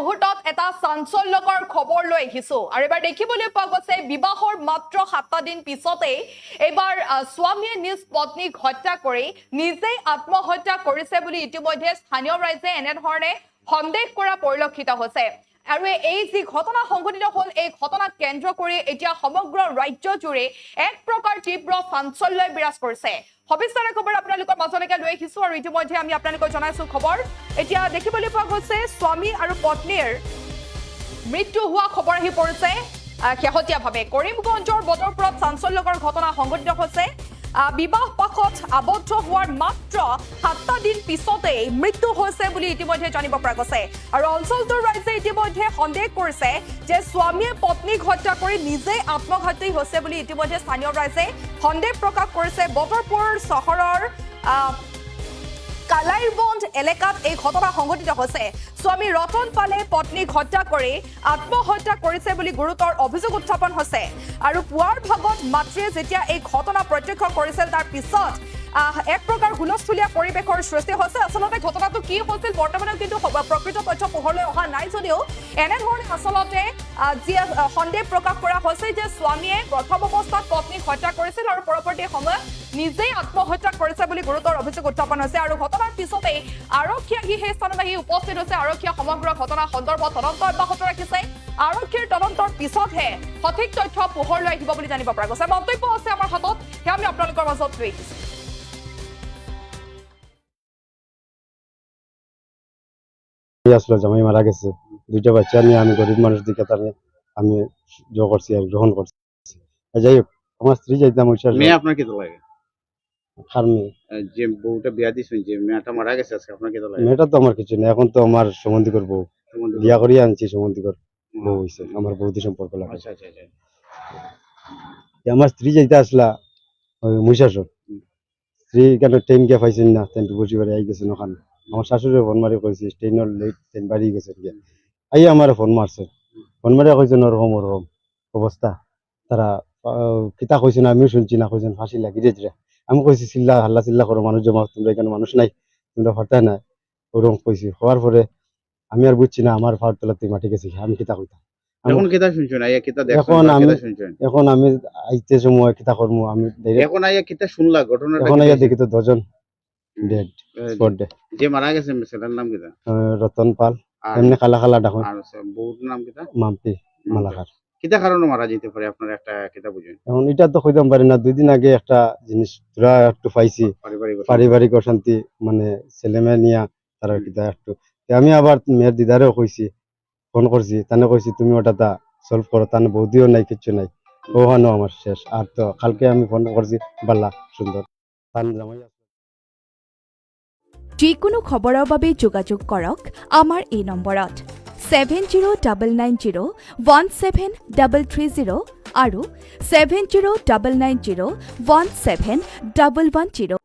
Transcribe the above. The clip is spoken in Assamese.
মুহূৰ্তত এটা চাঞ্চল্যকৰ খবৰ লৈ আহিছো আৰু এবাৰ দেখিবলৈ পোৱা গৈছে বিবাহৰ মাত্ৰ 7 দিন পিছতে এবাৰ স্বামীয়ে নিজ পত্নীক হত্যা কৰি নিজেই আত্মহত্যা কৰিছে বুলি ইতিমধ্যে স্থানীয় ৰাইজে এনে ধৰণে সন্দেহ কৰা পৰিলক্ষিত হৈছে আৰু এই যি ঘটনা সংঘটিত হল এই ঘটনাক কেন্দ্ৰ কৰি এতিয়া সমগ্ৰ ৰাজ্য জুৰি এক প্ৰকাৰ তীব্ৰ চাঞ্চল্যই বিৰাজ কৰিছে সবিস্তাৰে খবৰ আপোনালোকৰ মাজলৈকে লৈ আহিছো আৰু ইতিমধ্যে আমি আপোনালোকক জনাইছো খবৰ এতিয়া দেখিবলৈ পোৱা গৈছে স্বামী আৰু পত্নীৰ মৃত্যু হোৱা খবৰ আহি পৰিছে শেহতীয়াভাৱে কৰিমগঞ্জৰ বদৰপুৰত চাঞ্চল্যকৰ ঘটনা সংঘটিত হৈছে বিবাহ পাশত আবদ্ধ হোৱাৰ মাত্ৰ 7 দিন পিছতে মৃত্যু হৈছে বুলি ইতিমধ্যে জানিব পৰা গৈছে আৰু অঞ্চলটোৰ ৰাইজে ইতিমধ্যে সন্দেহ কৰিছে যে স্বামীয়ে পত্নীক হত্যা কৰি নিজে আত্মঘাতী হৈছে বুলি ইতিমধ্যে স্থানীয় ৰাইজে সন্দেহ প্ৰকাশ কৰিছে বদৰপুৰ চহৰৰ কালাইৰবন্দ এলেকাত এই ঘটনা সংঘটিত হৈছে স্বামী ৰতন পালে পত্নীক হত্যা কৰি আত্মহত্যা কৰিছে বুলি গুৰুতৰ অভিযোগ উত্থাপন হৈছে আৰু পুৱাৰ ভাগত মাতৃয়ে যেতিয়া এই ঘটনা প্ৰত্যক্ষ কৰিছিল তাৰ পিছত এক প্ৰকাৰ হুলস্থুলীয়া পৰিৱেশৰ সৃষ্টি হৈছে আচলতে ঘটনাটো কি হৈছিল বৰ্তমানেও কিন্তু প্ৰকৃত তথ্য পোহৰলৈ অহা নাই যদিও এনেধৰণে আচলতে যি সন্দেহ প্ৰকাশ কৰা হৈছে যে স্বামীয়ে প্ৰথম অৱস্থাত পত্নীক হত্যা কৰিছিল আৰু পৰৱৰ্তী সময়ত নিজেই আত্মহত্যা কৰিছে বুলি গুৰুতৰ অভিযোগ উত্থাপন হৈছে আৰু ঘটনাৰ পিছতেই আৰক্ষী আহি সেই স্থানত আহি উপস্থিত হৈছে আৰক্ষীয়ে সমগ্ৰ ঘটনা সন্দৰ্ভত তদন্ত অব্যাহত ৰাখিছে আৰক্ষীৰ তদন্তৰ পিছতহে সঠিক তথ্য পোহৰলৈ আহিব বুলি জানিব পৰা গৈছে মন্তব্য আছে আমাৰ হাতত সেয়া আমি আপোনালোকৰ মাজত লৈ আহিছোঁ আসলে জামাই মারা গেছে দুইটা বাচ্চা নিয়ে আমি গরিব মানুষ দিকে আমি করছি আর গ্রহণ করছি যাই হোক আমার স্ত্রী যাইতাম মেয়ে আপনার কি লাগে খার মেয়ে যে বউটা বিয়া দিছেন যে মেয়েটা মারা গেছে আজকে আপনার কি লাগে মেয়েটা তো আমার কিছু নেই এখন তো আমার সম্বন্ধিকর বউ বিয়া করিয়ে আনছি সম্বন্ধিকর বউ হয়েছে আমার বৌদি সম্পর্ক লাগে আচ্ছা আচ্ছা আচ্ছা আমার স্ত্রী যাইতে আসলা ওই মহিষাসুর স্ত্রী কেন ট্রেন কে পাইছেন না ট্রেন বসে বাড়ি আই গেছেন ওখানে আমার শাশুড়ি ফোন মারি কইছি ট্রেনের লেট ট্রেন বাড়ি গেছে গিয়া আই আমার ফোন মারছে ফোন মারি কইছেন ওরকম অবস্থা তারা কিতা কইছেন আমিও শুনছি না কইছেন ফাঁসি লাগি রে আমি কইছি চিল্লা হাল্লা চিল্লা করো মানুষ জমা তোমরা এখানে মানুষ নাই তোমরা হতায় না ওরকম কইছি হওয়ার পরে আমি আর বুঝছি না আমার ফার তলাতে মাটি গেছি আমি কিতা কইতাম এখন কিতা শুনছেন আইয়া কিতা দেখছেন এখন আমি কিতা শুনছেন এখন আমি আইতে সময় কিতা করমু আমি এখন আইয়া কিতা শুনলা ঘটনাটা এখন আইয়া দেখি তো 2 জন ডেড স্পট ডে যে মারা গেছে ছেলের নাম কিতা রতন পাল আর এমনি খালা খালা ডাকুন আর বউর নাম কিতা মাম্পি মালাকার কিতা কারণে মারা যেতে পারে আপনার একটা কিতা বুঝেন এখন এটা তো কইতাম পারি না 2 দিন আগে একটা জিনিস তোরা একটু পাইছি পারিবারিক অশান্তি মানে ছেলে মেয়ে নিয়ে তারা কিতা একটু আমি আবার মেয়ের দিদারেও কইছি ফোন করছি তানে কইছি তুমি ওটা সলভ করো তানে বৌদিও নাই কিচ্ছু নাই ওখানো আমার শেষ আর তো কালকে আমি ফোন করছি বাল্লা সুন্দর তান জামাই যিকোনো খবৰৰ বাবে যোগাযোগ কৰক আমাৰ এই নম্বৰত 7099017330 আৰু 7099017110